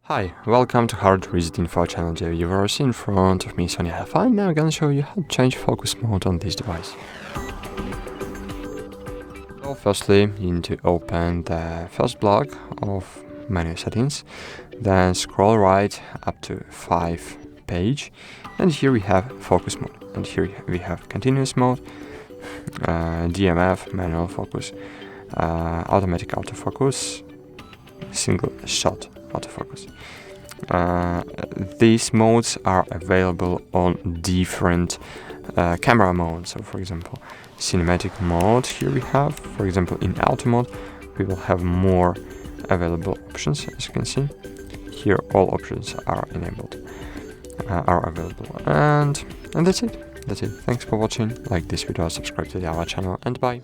Hi, welcome to HardReset.Info channel dear viewers. In front of me SONY Alpha, and now I'm gonna show you how to change focus mode on this device. So firstly, you need to open the first block of menu settings, then scroll right up to 5 page, and here we have focus mode, and here we have continuous mode, DMF, manual focus, automatic autofocus, single shot autofocus. These modes are available on different camera modes. So for example, cinematic mode, here we have, for example, in auto mode, we will have more available options. As you can see, here all options are enabled, are available. And that's it. Thanks for watching. Like this video, subscribe to our channel, and bye.